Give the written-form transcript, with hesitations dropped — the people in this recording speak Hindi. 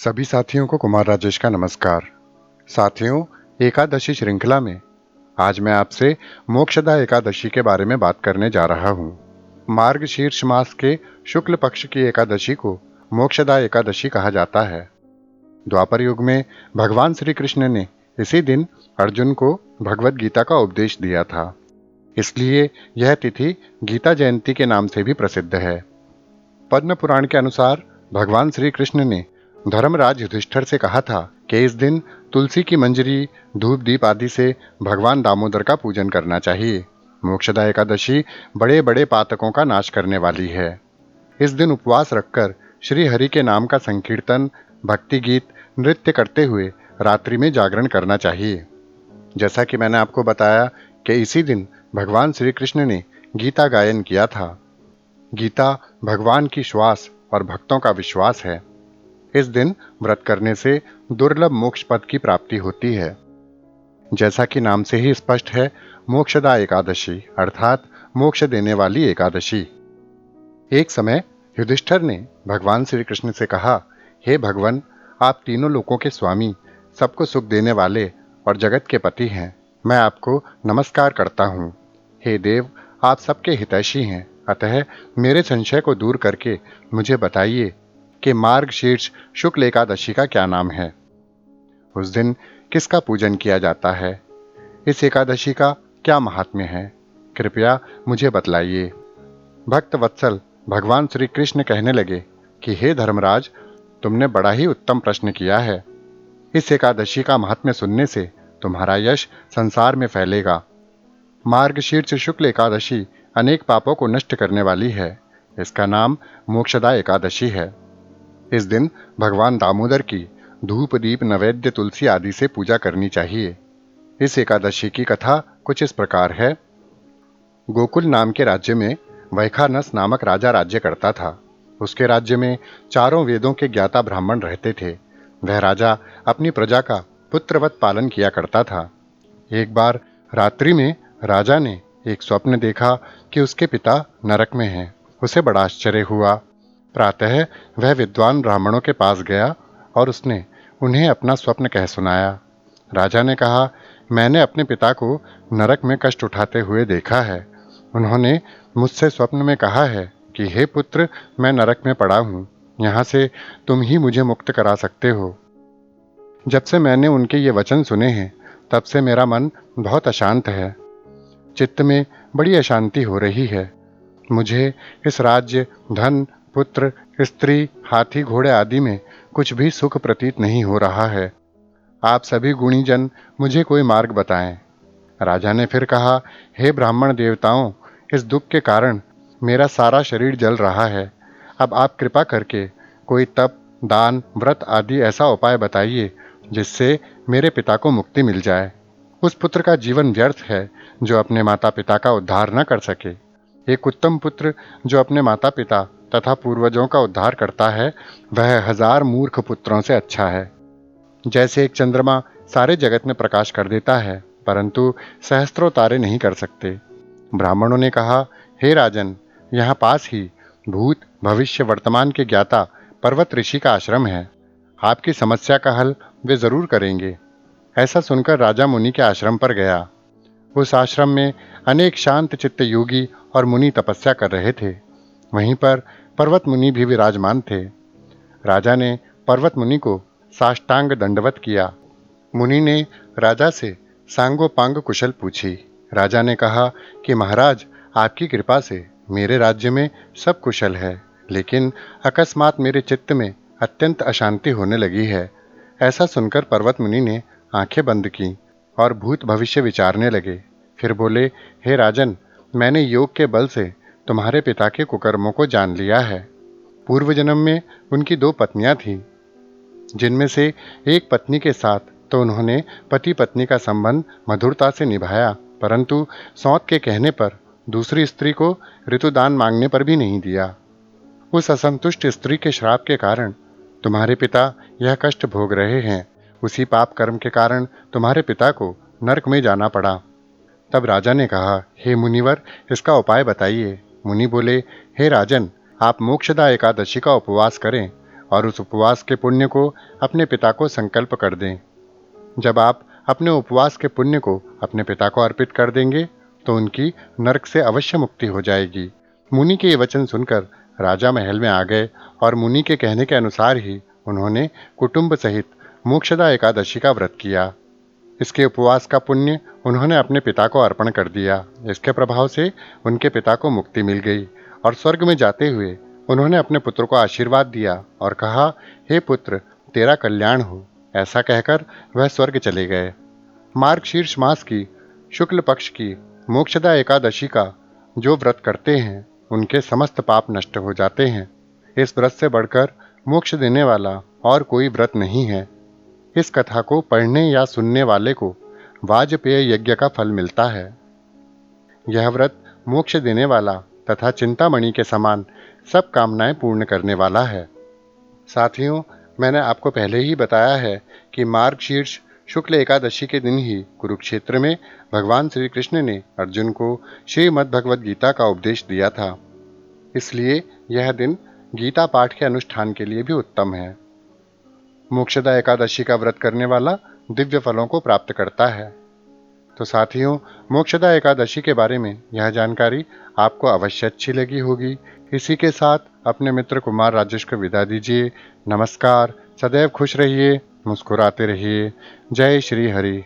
सभी साथियों को कुमार राजेश का नमस्कार। साथियों, एकादशी श्रृंखला में आज मैं आपसे मोक्षदा एकादशी के बारे में बात करने जा रहा हूँ। मार्गशीर्ष मास के शुक्ल पक्ष की एकादशी को मोक्षदा एकादशी कहा जाता है। द्वापर युग में भगवान श्री कृष्ण ने इसी दिन अर्जुन को भगवत गीता का उपदेश दिया था। इसलिए यह तिथि गीता जयंती के नाम से भी प्रसिद्ध है। पद्म पुराण के अनुसार भगवान श्री कृष्ण ने धर्मराज युधिष्ठिर से कहा था कि इस दिन तुलसी की मंजरी, धूप दीप आदि से भगवान दामोदर का पूजन करना चाहिए। मोक्षदा एकादशी बड़े बड़े पातकों का नाश करने वाली है। इस दिन उपवास रखकर श्री हरि के नाम का संकीर्तन, भक्ति गीत, नृत्य करते हुए रात्रि में जागरण करना चाहिए। जैसा कि मैंने आपको बताया कि इसी दिन भगवान श्री कृष्ण ने गीता गायन किया था। गीता भगवान की श्वास और भक्तों का विश्वास है। इस दिन व्रत करने से दुर्लभ मोक्ष पद की प्राप्ति होती है। जैसा कि नाम से ही स्पष्ट है, मोक्षदा एकादशी अर्थात मोक्ष देने वाली एकादशी। एक समय युधिष्ठिर ने भगवान श्री कृष्ण से कहा, हे भगवान, आप तीनों लोकों के स्वामी, सबको सुख देने वाले और जगत के पति हैं। मैं आपको नमस्कार करता हूँ। हे देव, आप सबके हितैषी हैं, अतः मेरे संशय को दूर करके मुझे बताइए कि मार्गशीर्ष शुक्ल एकादशी का क्या नाम है। उस दिन किसका पूजन किया जाता है? इस एकादशी का क्या महात्म्य है? कृपया मुझे बतलाइए। भक्त वत्सल भगवान श्री कृष्ण कहने लगे कि हे धर्मराज, तुमने बड़ा ही उत्तम प्रश्न किया है। इस एकादशी का महात्म्य सुनने से तुम्हारा यश संसार में फैलेगा। मार्गशीर्ष शुक्ल एकादशी अनेक पापों को नष्ट करने वाली है। इसका नाम मोक्षदा एकादशी है। इस दिन भगवान दामोदर की धूप दीप नैवेद्य तुलसी आदि से पूजा करनी चाहिए। इस एकादशी की कथा कुछ इस प्रकार है। गोकुल नाम के राज्य में वैखानस नामक राजा राज्य करता था। उसके राज्य में चारों वेदों के ज्ञाता ब्राह्मण रहते थे। वह राजा अपनी प्रजा का पुत्रवत पालन किया करता था। एक बार रात्रि में राजा ने एक स्वप्न देखा कि उसके पिता नरक में हैं। उसे बड़ा आश्चर्य हुआ। प्रातः वह विद्वान ब्राह्मणों के पास गया और उसने उन्हें अपना स्वप्न कह सुनाया। राजा ने कहा, मैंने अपने पिता को नरक में कष्ट उठाते हुए देखा है। उन्होंने मुझसे स्वप्न में कहा है कि हे पुत्र, मैं नरक में पड़ा हूँ, यहाँ से तुम ही मुझे मुक्त करा सकते हो। जब से मैंने उनके ये वचन सुने हैं, तब से मेरा मन बहुत अशांत है। चित्त में बड़ी अशांति हो रही है। मुझे इस राज्य, धन, पुत्र, स्त्री, हाथी घोड़े आदि में कुछ भी सुख प्रतीत नहीं हो रहा है। आप सभी गुणीजन मुझे कोई मार्ग बताएं। राजा ने फिर कहा, हे ब्राह्मण देवताओं, इस दुख के कारण मेरा सारा शरीर जल रहा है। अब आप कृपा करके कोई तप, दान, व्रत आदि ऐसा उपाय बताइए जिससे मेरे पिता को मुक्ति मिल जाए। उस पुत्र का जीवन व्यर्थ है जो अपने माता पिता का उद्धार न कर सके। एक उत्तम पुत्र जो अपने माता पिता तथा पूर्वजों का उद्धार करता है, वह 1000 मूर्ख पुत्रों से अच्छा है। जैसे एक चंद्रमा सारे जगत में प्रकाश कर देता है, परंतु सहस्त्रों तारे नहीं कर सकते। ब्राह्मणों ने कहा, हे राजन, यहाँ पास ही भूत, भविष्य, वर्तमान के ज्ञाता पर्वत ऋषि का आश्रम है। आपकी समस्या का हल वे जरूर करेंगे। ऐसा सुनकर राजा मुनि के आश्रम पर गया। उस आश्रम में अनेक शांत चित्त योगी और मुनि तपस्या कर रहे थे। वहीं पर पर्वत मुनि भी विराजमान थे। राजा ने पर्वत मुनि को साष्टांग दंडवत किया। मुनि ने राजा से सांगोपांग कुशल पूछी। राजा ने कहा कि महाराज, आपकी कृपा से मेरे राज्य में सब कुशल है, लेकिन अकस्मात मेरे चित्त में अत्यंत अशांति होने लगी है। ऐसा सुनकर पर्वत मुनि ने आंखें बंद की और भूत भविष्य विचारने लगे। फिर बोले, हे राजन, मैंने योग के बल से तुम्हारे पिता के कुकर्मों को जान लिया है। पूर्व जन्म में उनकी 2 पत्नियां थीं, जिनमें से एक पत्नी के साथ तो उन्होंने पति पत्नी का संबंध मधुरता से निभाया, परंतु सौत के कहने पर दूसरी स्त्री को ऋतुदान मांगने पर भी नहीं दिया। उस असंतुष्ट स्त्री के श्राप के कारण तुम्हारे पिता यह कष्ट भोग रहे हैं। उसी पाप कर्म के कारण तुम्हारे पिता को नरक में जाना पड़ा। तब राजा ने कहा, हे मुनिवर, इसका उपाय बताइए। मुनि बोले, हे राजन, आप मोक्षदा एकादशी का उपवास करें और उस उपवास के पुण्य को अपने पिता को संकल्प कर दें। जब आप अपने उपवास के पुण्य को अपने पिता को अर्पित कर देंगे तो उनकी नरक से अवश्य मुक्ति हो जाएगी। मुनि के ये वचन सुनकर राजा महल में आ गए और मुनि के कहने के अनुसार ही उन्होंने कुटुंब सहित मोक्षदा एकादशी का व्रत किया। इसके उपवास का पुण्य उन्होंने अपने पिता को अर्पण कर दिया। इसके प्रभाव से उनके पिता को मुक्ति मिल गई और स्वर्ग में जाते हुए उन्होंने अपने पुत्र को आशीर्वाद दिया और कहा, हे पुत्र, तेरा कल्याण हो। ऐसा कहकर वह स्वर्ग चले गए। मार्गशीर्ष मास की शुक्ल पक्ष की मोक्षदा एकादशी का जो व्रत करते हैं उनके समस्त पाप नष्ट हो जाते हैं। इस व्रत से बढ़कर मोक्ष देने वाला और कोई व्रत नहीं है। इस कथा को पढ़ने या सुनने वाले को वाजपेय यज्ञ का फल मिलता है। यह व्रत मोक्ष देने वाला तथा चिंतामणि के समान सब कामनाएं पूर्ण करने वाला है। साथियों, मैंने आपको पहले ही बताया है कि मार्गशीर्ष शुक्ल एकादशी के दिन ही कुरुक्षेत्र में भगवान श्री कृष्ण ने अर्जुन को श्रीमद् भगवद गीता का उपदेश दिया था। इसलिए यह दिन गीता पाठ के अनुष्ठान के लिए भी उत्तम है। मोक्षदा एकादशी का व्रत करने वाला दिव्य फलों को प्राप्त करता है। तो साथियों, मोक्षदा एकादशी के बारे में यह जानकारी आपको अवश्य अच्छी लगी होगी। इसी के साथ अपने मित्र कुमार राजेश को विदा दीजिए। नमस्कार। सदैव खुश रहिए, मुस्कुराते रहिए। जय श्री हरि।